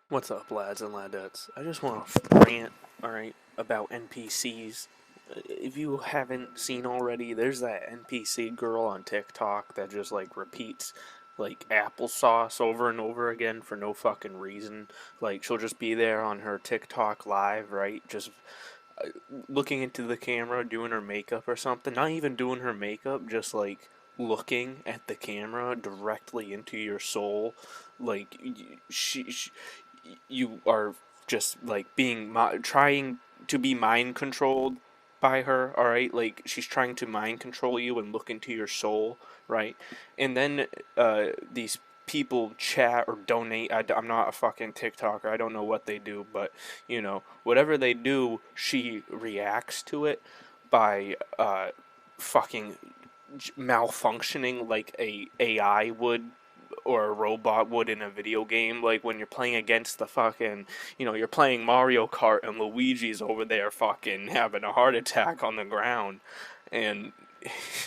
What's up, lads and ladettes? I just want to rant, alright, about NPCs. If you haven't seen already, there's that NPC girl on TikTok that just, repeats, applesauce over and over again for no fucking reason. She'll just be there on her TikTok live, right? Just looking into the camera, doing her makeup or something. Not even doing her makeup, just, looking at the camera directly into your soul. Like, she you are just being trying to be mind controlled by her, all right? Like she's trying to mind control you and look into your soul, right? And then these people chat or donate. I'm not a fucking TikToker. I don't know what they do, but whatever they do, she reacts to it by fucking malfunctioning like a AI would or a robot would in a video game. Like when you're playing against the fucking, you're playing Mario Kart and Luigi's over there fucking having a heart attack on the ground, and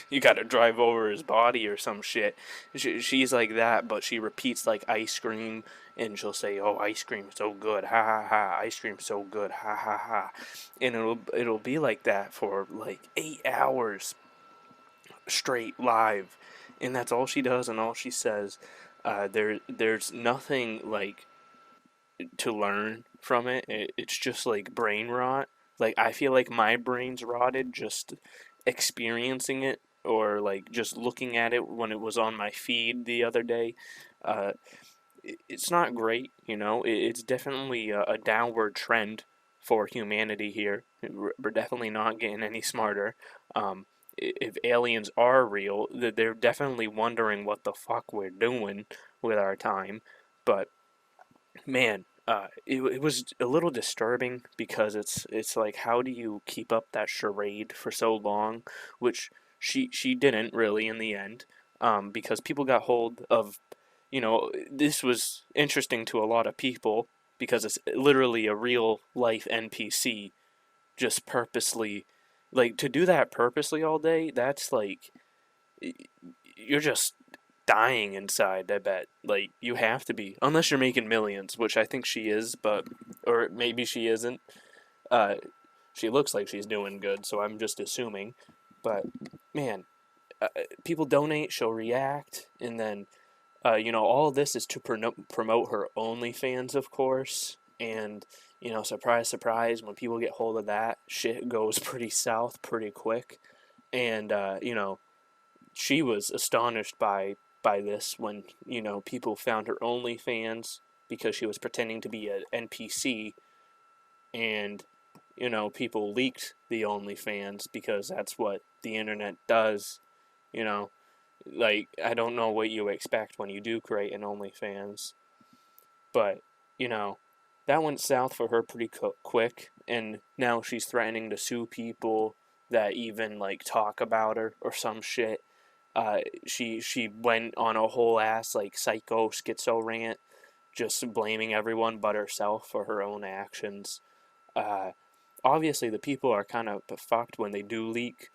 you got to drive over his body or some shit. She's like that, but she repeats like ice cream, and she'll say, "Oh, ice cream so good, ha ha ha! Ice cream so good, ha ha ha!" And it'll be like that for like 8 hours straight live, and that's all she does and all she says. There's nothing like to learn from It's just like brain rot. Like I feel like my brain's rotted just experiencing it or like just looking at it when it was on my feed the other day. Uh, it's not great, It's definitely a downward trend for humanity here. We're definitely not getting any smarter. Um, if aliens are real, they're definitely wondering what the fuck we're doing with our time. But man, it was a little disturbing because it's like how do you keep up that charade for so long, which she didn't really in the end, because people got hold of, this was interesting to a lot of people because it's literally a real life NPC just purposely, like to do that purposely all day. That's like you're just dying inside, I bet. Like, you have to be. Unless you're making millions, which I think she is, but. Or maybe she isn't. Uh, she looks like she's doing good, so I'm just assuming. But, man, people donate, she'll react, and then, all this is to promote her OnlyFans, of course. And, surprise, surprise, when people get hold of that, shit goes pretty south pretty quick. And, she was astonished by this when people found her OnlyFans because she was pretending to be an NPC, and people leaked the OnlyFans because that's what the internet does. You know, like I don't know what you expect when you do create an OnlyFans, but you know that went south for her pretty quick, and now she's threatening to sue people that even like talk about her or some shit. She went on a whole ass like psycho schizo rant, just blaming everyone but herself for her own actions. Uh, Obviously, the people are kind of fucked when they do leak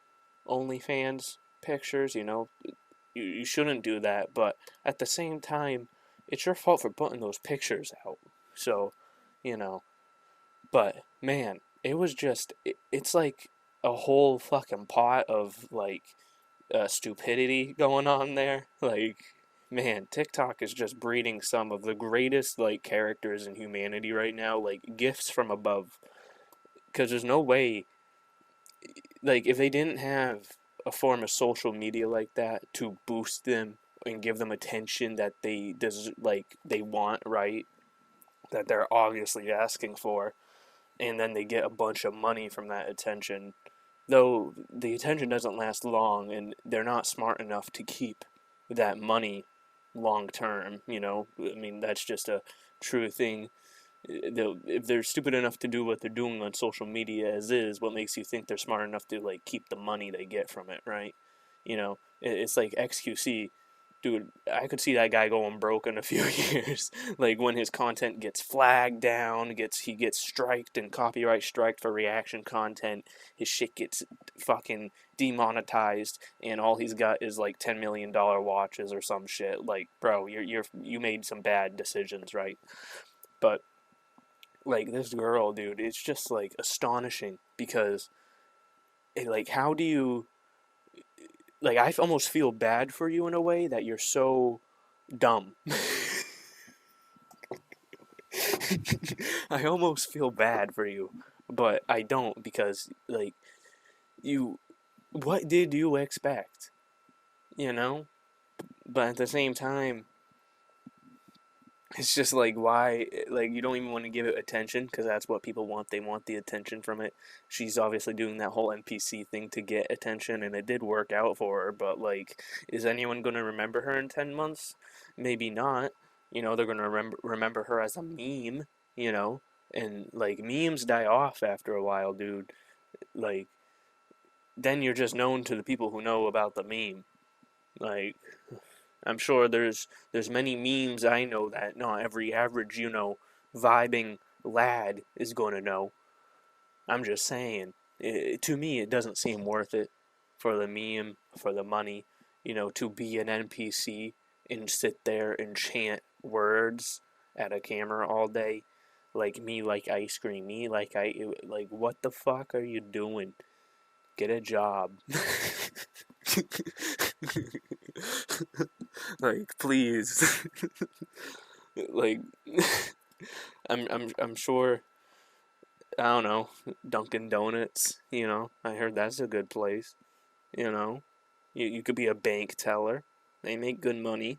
OnlyFans pictures. You shouldn't do that, but at the same time, it's your fault for putting those pictures out. So, you know, but man, it was just it's like a whole fucking pot of like stupidity going on there. Like, man, TikTok is just breeding some of the greatest like characters in humanity right now, like gifts from above. Because there's no way, like, if they didn't have a form of social media like that to boost them and give them attention that they want, right? That they're obviously asking for, and then they get a bunch of money from that attention. Though the attention doesn't last long, and they're not smart enough to keep that money long term. I mean that's just a true thing. If they're stupid enough to do what they're doing on social media as is, what makes you think they're smart enough to like keep the money they get from it, right? It's like XQC, dude. I could see that guy going broke in a few years. Like when his content gets flagged down, he gets striked and copyright striked for reaction content. His shit gets fucking demonetized, and all he's got is like $10 million watches or some shit. Like, bro, you made some bad decisions, right? But like this girl, dude, it's just like astonishing because like how do you like I almost feel bad for you in a way that you're so dumb. I almost feel bad for you, but I don't because like you what did you expect? You know? But at the same time, it's just like why like you don't even want to give it attention because that's what people want. They want the attention from it. She's obviously doing that whole NPC thing to get attention and it did work out for her, but like is anyone going to remember her in 10 months? Maybe not. You know, they're going to remember her as a meme, you know? And like memes die off after a while, dude. Like then you're just known to the people who know about the meme. Like I'm sure there's many memes I know that not every average, vibing lad is going to know. I'm just saying. To me, it doesn't seem worth it for the meme, for the money, to be an NPC and sit there and chant words at a camera all day. Like me, like ice cream. Me, like what the fuck are you doing? Get a job. Like, please. Like, I'm sure. I don't know. Dunkin' Donuts. I heard that's a good place. You know, you could be a bank teller. They make good money.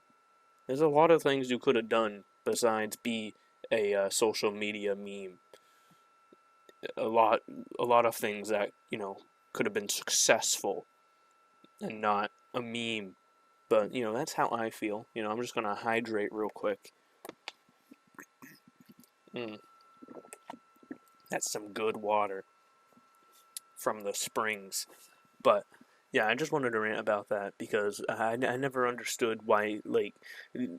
There's a lot of things you could have done besides be a social media meme. A lot, a lot of things that could have been successful and not a meme. But that's how I feel. I'm just gonna hydrate real quick. Mm, that's some good water from the springs. But yeah, I just wanted to rant about that because I never understood why. Like,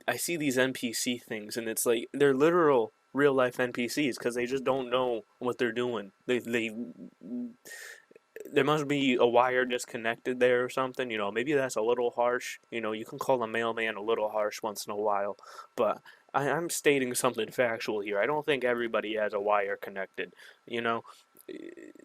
I see these NPC things and it's like they're literal real life NPCs because they just don't know what they're doing. They there must be a wire disconnected there or something. Maybe that's a little harsh. You can call a mailman a little harsh once in a while, but I'm stating something factual here. I don't think everybody has a wire connected. You know,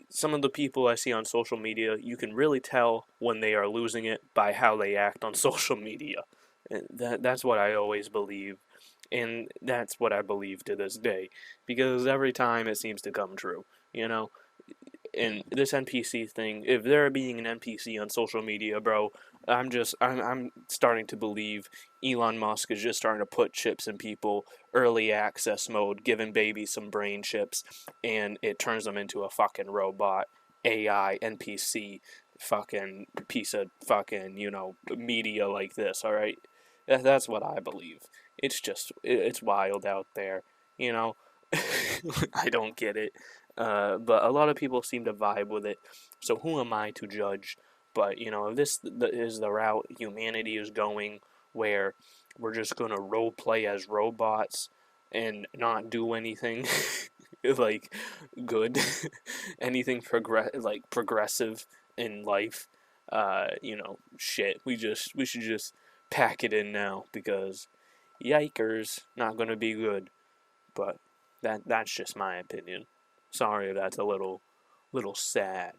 some of the people I see on social media, you can really tell when they are losing it by how they act on social media. And that's what I always believe. And that's what I believe to this day. Because every time it seems to come true. You know, and this NPC thing, if they're being an NPC on social media, bro, I'm starting to believe Elon Musk is just starting to put chips in people, early access mode, giving babies some brain chips, and it turns them into a fucking robot, AI, NPC, fucking piece of fucking, media like this, alright? That's what I believe. It's wild out there, you know? I don't get it. But a lot of people seem to vibe with it. So who am I to judge? But if this is the route humanity is going, where we're just gonna role play as robots and not do anything like good, anything progressive in life. Shit. We should just pack it in now because yikers, not gonna be good. But that's just my opinion. Sorry if that's a little sad.